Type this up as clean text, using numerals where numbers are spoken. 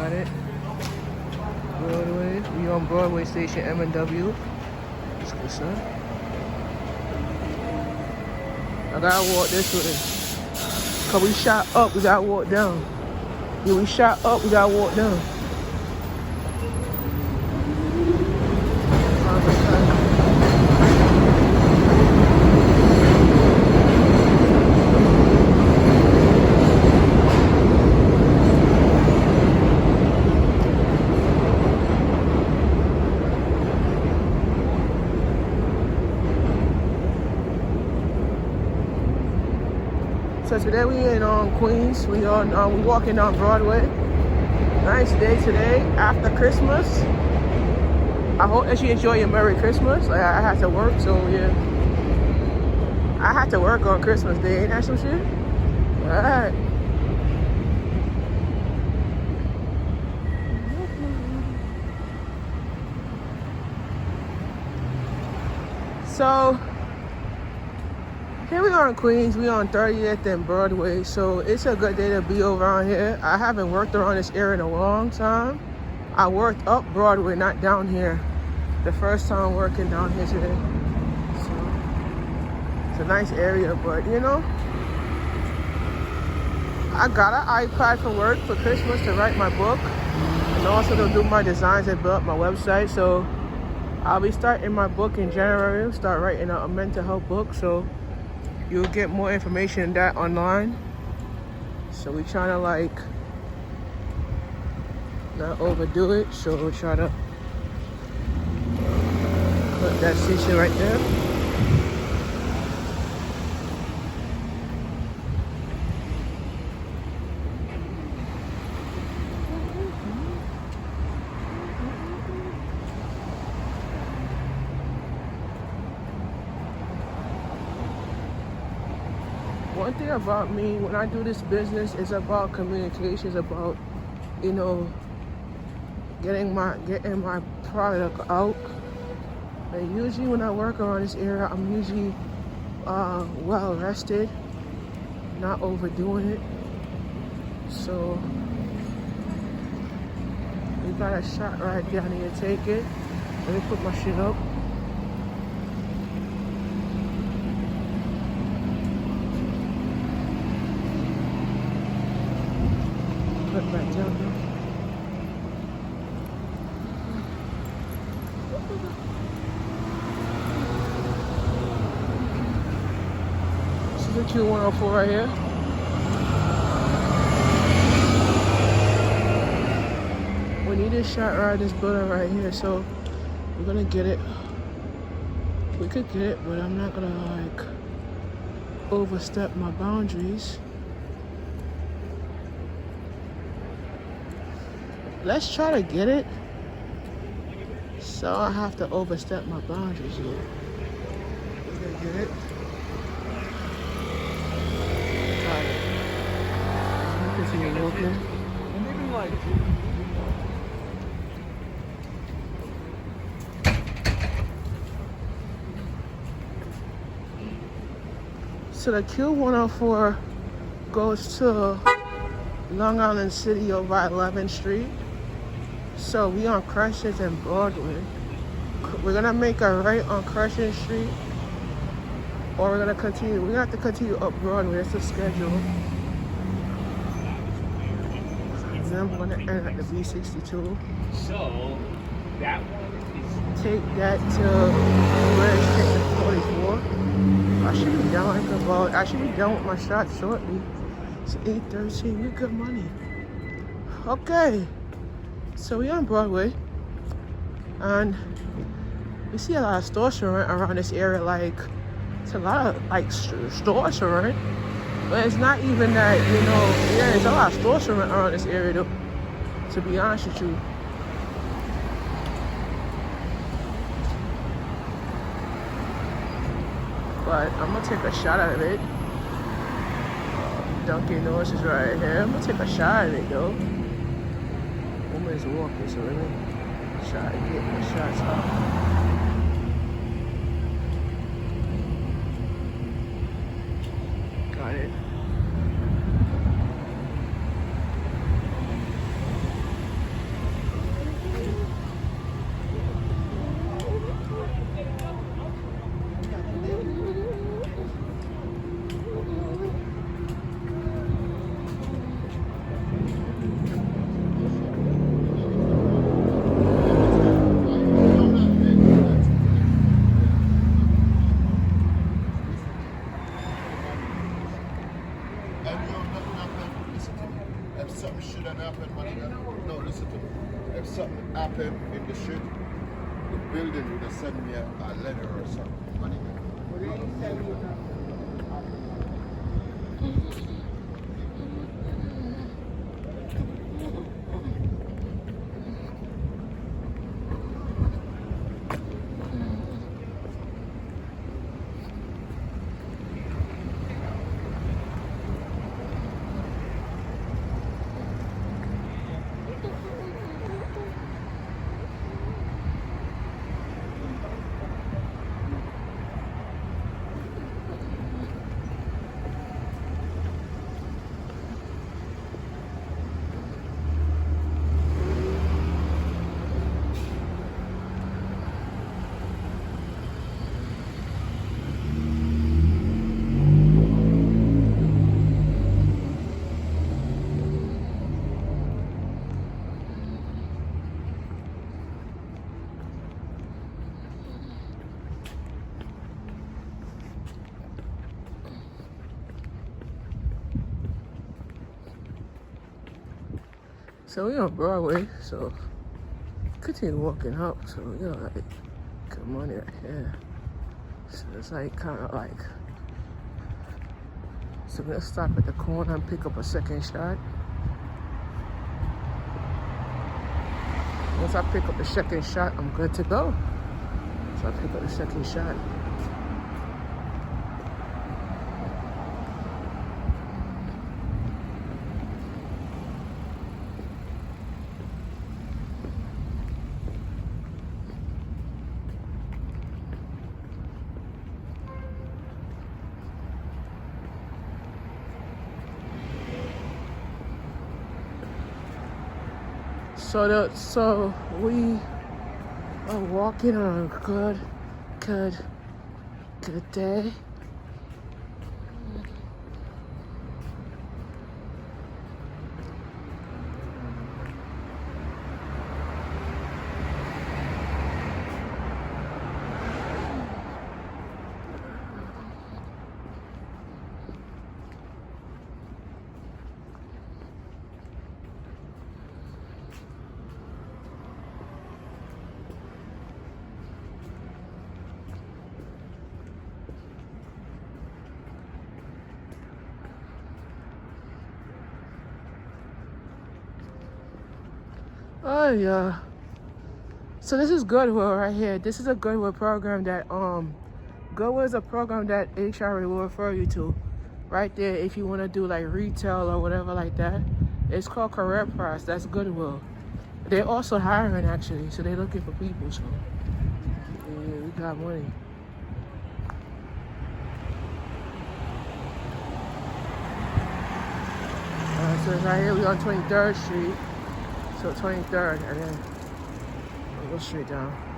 Got it. Broadway. We on Broadway station M&W. That's good, son. I gotta walk this way. Cause we shot up, we gotta walk down. Yeah, we shot up, we gotta walk down. So today we in Queens. We walking down Broadway. Nice day today after Christmas. I hope that you enjoy your Merry Christmas. I had to work, so yeah. I had to work on Christmas Day. Ain't that some shit? Alright. So here we are in Queens. We on 30th and Broadway, so it's a good day to be around here. I haven't worked around this area in a long time. I worked up Broadway, not down here. The first time working down here today. So it's a nice area, but you know, I got an iPad for work for Christmas to write my book and also to do my designs and build up my website. So I'll be starting my book in January. I'll start writing a mental health book. So you'll get more information on that online. So we're trying to like not overdo it. So we'll try to put that station right there. One thing about me, when I do this business, it's about communication. It's about, you know, getting my product out. And usually when I work around this area, I'm usually well rested, not overdoing it. So we got a shot right there. I need to take it. Let me put my shit up. Put it back down there. This is the Q104 right here. We need a shot right this building right here, so we're gonna get it. We could get it, but I'm not gonna like overstep my boundaries. Let's try to get it, so I have to overstep my boundaries here. We're gonna get it. Got it. Continue walking. So the Q104 goes to Long Island City over 11th Street. So we on Crescent and Broadway. We're gonna make a right on Crescent Street, or we're gonna continue. We're gonna have to continue up Broadway. That's the schedule. And then we're gonna end at the B62. So that one is take that to where it's taking 44. I should be done like about. I should be done with my shot shortly. It's 8:13. We're good money. Okay. So we're on Broadway, and we see a lot of stores around this area. Like, it's a lot of like stores around, but it's not even that, you know. Yeah, there's a lot of stores around this area though, to be honest with you. But I'm gonna take a shot out of it. Dunkin' Donuts is right here. I'm gonna take a shot at it though. Woman's walking, so let me try to get my shots off. Got it. happened, man, no, listen to me. If something happened in the ship, the building would have sent me a letter or something, money. What did he send you? So we're on Broadway, so continue walking up. So we got like good money right here. So it's like kind of like, so we're gonna stop at the corner and pick up a second shot. Once I pick up the second shot, I'm good to go. So I pick up the second shot. So we are walking on a good day. Oh yeah. So this is Goodwill right here. This is a Goodwill program that Goodwill is a program that HR will refer you to. Right there, if you want to do like retail or whatever like that. It's called Career Price. That's Goodwill. They're also hiring actually, so they're looking for people. So yeah, we got money. So it's right here, we on 23rd Street. So 23rd, and then we'll go straight down.